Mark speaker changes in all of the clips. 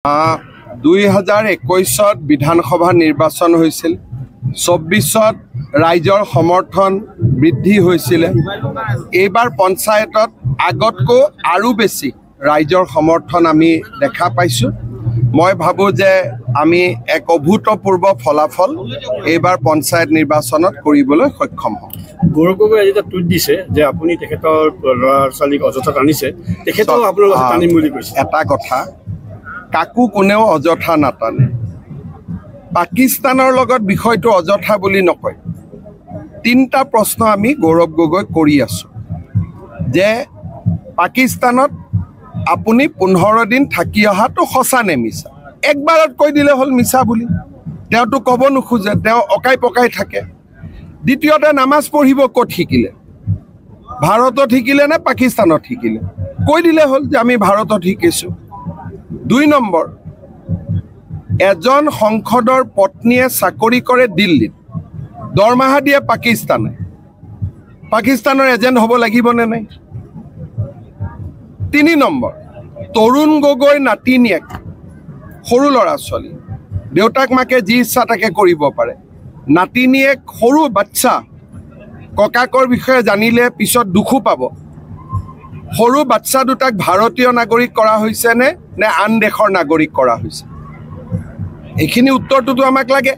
Speaker 1: 2021 বিধানসভা নিৰ্বাচন হৈছিল 24 ৰাইজৰ সমৰ্থন বৃদ্ধি হৈছিল এইবাৰ পঞ্চায়তত আগতকো আৰু বেছি ৰাইজৰ সমৰ্থন আমি দেখা পাইছো মই ভাবো যে আমি এক অভূতপূৰ্ব ফলাফল এইবাৰ পঞ্চায়ত নিৰ্বাচনত কৰিবলৈ সক্ষম হ'ম
Speaker 2: গৌৰৱ গগৈ আজি টুইট দিছে যে আপুনি তেখেতৰ ল'ৰা-ছোৱালীক অযথা টানিছে তেখেতক আপোনাৰ টানিম বুলি কৈছে এটা কথা কাকু কোনেও অযথা নাটানে পাকিস্তানৰ লগত বিষয়টো অযথা বুলি নকয় তিনটা প্ৰশ্ন আমি গৌৰৱ গগৈ কৰি আছো যে পাকিস্তানত আপুনি 15 দিন থাকি অহাটো সঁচা নে মিছা একবাৰত কৈ দিলে হল মিছা বুলি তেওঁটো কব নোখোজে তেওঁ অকাই পকাই থাকে দ্বিতীয়তে নামাজ পঢ়িব ক'ত শিকিলে ভাৰতত শিকিলে নে পাকিস্তানত শিকিলে কৈ দিলে হল যে আমি ভাৰতত শিকিছো 2 নম্বৰ এজন সংসদৰ পত্নীয়ে চাকৰি কৰে দিল্লীত দৰমহা দিয়ে পাকিস্তানৰ এজেন্ট হ'ব লাগিব নে নাই 3 নম্বৰ তৰুণ গগৈ নাতিনিয়েক সৰু ল'ৰা ছোৱালী দেউতাক মাকে যি ইচ্ছা তাকে কৰিব পাৰে নাতিনিয়েক সৰু বাচ্চা ককাকৰ বিষয়ে জানিলে পিছত দুখু পাব সৰু বাচ্চা দুটাক ভাৰতীয় নাগৰিক কৰা হৈছে নে আন দেশৰ নাগৰিক কৰা হৈছে এইখিনি উত্তৰটো আমাক লাগে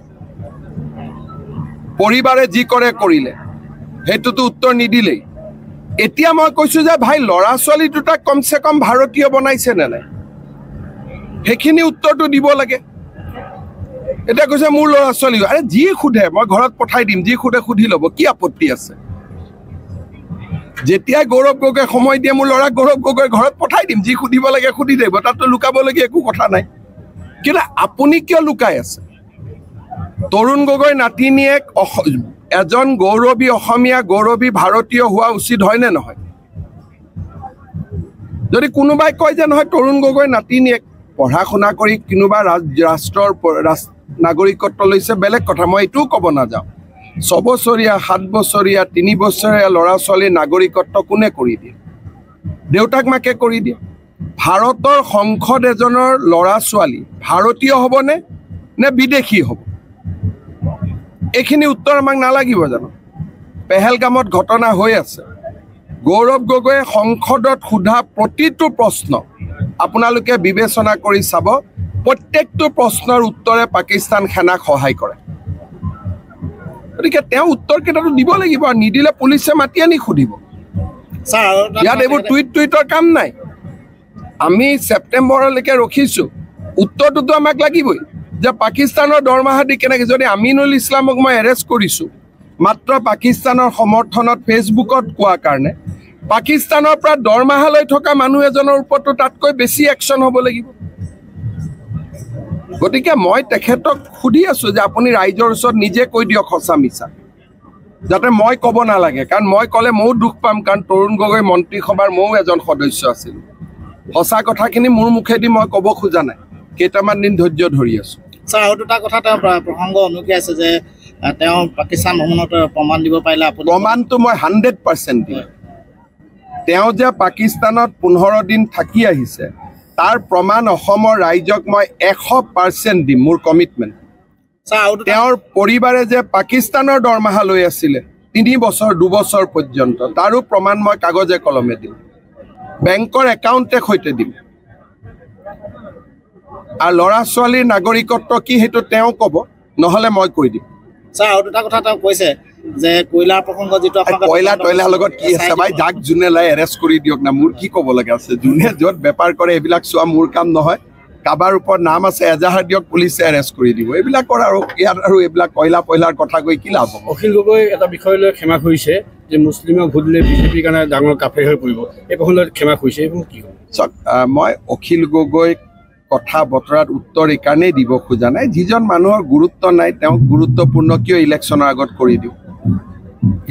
Speaker 2: পৰিবাৰে যি কৰে কৰিলে হেতুটো উত্তৰ নিদিলে এতিয়া মই কৈছো যে ভাই লৰা ছোৱালী দুটা কমসে কম ভাৰতীয় বনাইছে নে নাই হেখিনি উত্তৰটো দিব লাগে এটা কৈছে মোৰ লৰা ছোৱালী আৰে যি খুদে মই ঘৰত পঠাই দিম যি খুদে খুধি লব কি আপত্তি আছে যেতিয়া গৌৰৱ গগৈ সময় দিয়ে মোৰ লৰা গৌৰৱ গগৈ ঘৰত পঠাই দিম যি খুদিব লাগে খুদি দেব তাতো লুকাব লাগে একো কথা নাই কিন্তু আপুনি কিয় লুকাই আছে তৰুণ গগৈ নাতিনিয়েক এজন গৌৰৱী অসমীয়া গৌৰৱী ভাৰতীয় হোৱা উচিত হয় নে নহয় যদি কোনোবাই কয় যে নহয় তৰুণ গগৈ নাতিনিয়েক পঢ়া শুনা কৰি কোনোবা ৰাষ্ট্ৰৰ নাগৰিকত্ব লৈছে বেলেগ কথা মই এটো ক'ব নাযাওঁ 6 বছৰীয়া 7 বছৰীয়া 3 বছৰীয়া ল'ৰা ছোৱালীৰ নাগৰিকত্ব কোনে কৰি দিয়ে দেউতাক মাকে কৰি দিয়ে ভাৰতৰ সংসদ এজনৰ ল'ৰা ছোৱালী ভাৰতীয় হ'ব নে বিদেশী হ'ব এইখিনি উত্তৰ আমাক নালাগিব জানো পেহেলগামত ঘটনা হৈ আছে গৌৰৱ গগৈয়ে সংসদত সোধা প্ৰতিটো প্ৰশ্ন আপোনালোকে বিবেচনা কৰি চাব প্ৰত্যেকটো প্ৰশ্নৰ উত্তৰে পাকিস্তান সেনাক সহায় কৰে গতিকে তেওঁ উত্তৰ কেইটাটো দিব লাগিব আৰু নিদিলে পুলিচে মাতি আনি সুধিব ইয়াত এইবোৰ টুইটৰ কাম নাই আমি ছেপ্টেম্বৰলৈকে ৰখিছো উত্তৰটোতো আমাক লাগিবই যে পাকিস্তানৰ দৰমহা দি কেনেকৈ যদি আমিনুল ইছলামক মই এৰেষ্ট কৰিছো মাত্ৰ পাকিস্তানৰ সমৰ্থনত ফেচবুকত কোৱা কাৰণে পাকিস্তানৰ পৰা দৰমহা লৈ থকা মানুহ এজনৰ ওপৰতো তাতকৈ বেছি একচন হ'ব লাগিব গতিকে মই তেখেতক সুধি আছো যে আপুনি ৰাইজৰ ওচৰত নিজে কৈ দিয়ক সঁচা মিছা যাতে মই ক'ব নালাগে কাৰণ মই ক'লে ময়ো দুখ পাম কাৰণ তৰুণ গগৈ মন্ত্ৰীসভাৰ ময়ো এজন সদস্য আছিল সঁচা কথাখিনি মোৰ মুখেদি মই ক'ব খোজা নাই কেইটামান দিন ধৈৰ্য ধৰি আছো
Speaker 3: স্যাৰ আৰু দুটা কথা তেওঁ প্ৰসংগ অনুকি আছে যে তেওঁ পাকিস্তান ভ্ৰমণত প্ৰমাণ দিব পাৰিলে আপুনি
Speaker 1: প্ৰমাণটো মই 100% দিম তেওঁ যে পাকিস্তানত 15 দিন থাকি আহিছে তাৰ প্ৰমাণ অসমৰ ৰাইজক মই 100% দিম মোৰ কমিটমেন্ট তেওঁৰ পৰিবাৰে যে পাকিস্তানৰ দৰমহা লৈ আছিল 3 বছৰ 2 বছৰ পৰ্যন্ত তাৰো প্ৰমাণ মই কাগজে কলমে দিম বেংকৰ একাউণ্টে সৈতে দিম আৰু ল'ৰা ছোৱালীৰ নাগৰিকত্ব কি হেতু তেওঁ ক'ব নহলে মই কৈ দিম
Speaker 3: স্যাৰ আৰু দুটা কথা তেওঁ কৈছে যে কয়লাৰ প্ৰসংগ যেটো আপোনাক
Speaker 1: কয়লা লগত কি আছে ভাই যাক জুনে লাই এৰেষ্ট কৰি দিয়ক না মোৰ কি ক'ব লাগে আছে জুনে যত বেপাৰ কৰে এইবিলাক চোৱা মোৰ কাম নহয় কাবাৰ ওপৰত নাম আছে এজাহাৰ দিয়ক পুলিচে এৰেষ্ট কৰি দিব এইবিলাক কৰা আৰু ইয়াত আৰু এইবিলাক কয়লাৰ কথা কৈ কি লাভ হ'ব
Speaker 2: অখিল গগৈ এটা বিষয় লৈ ক্ষমা কৰিছে যে মুছলিমক ভোট দিলে বিজেপিৰ কাৰণে ডাঙৰ কাফে হৈ পৰিব এই প্ৰসংগত ক্ষমা কৰিছে এইবোৰ কি হ'ব
Speaker 1: মই অখিল গগৈ কথা বতৰাত উত্তৰ এইকাৰণেই দিব খোজা নাই যিজন মানুহৰ গুৰুত্ব নাই তেওঁক গুৰুত্বপূৰ্ণ কিয় ইলেকশ্যনৰ আগত কৰি দিওঁ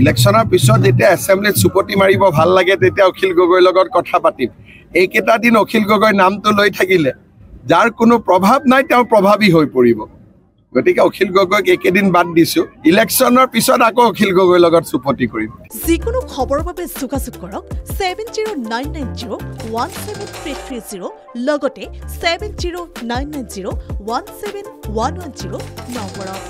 Speaker 1: ইলেকশ্যনৰ পিছত যেতিয়া এছেম্বলিত চুপতি মাৰিব ভাল লাগে তেতিয়া অখিল গগৈৰ লগত কথা পাতিম এইকেইটা দিন অখিল গগৈ নামটো লৈ থাকিলে যাৰ কোনো প্ৰভাৱ নাই তেওঁ প্ৰভাৱী হৈ পৰিব গতিকে অখিল গগৈক এইকেইদিন বাদ দিছোঁ ইলেকশ্যনৰ পিছত আকৌ অখিল গগৈৰ লগত চুপতি কৰিম
Speaker 4: যিকোনো খবৰৰ বাবে যোগাযোগ কৰক 7099017330 লগতে 7099017110 নম্বৰত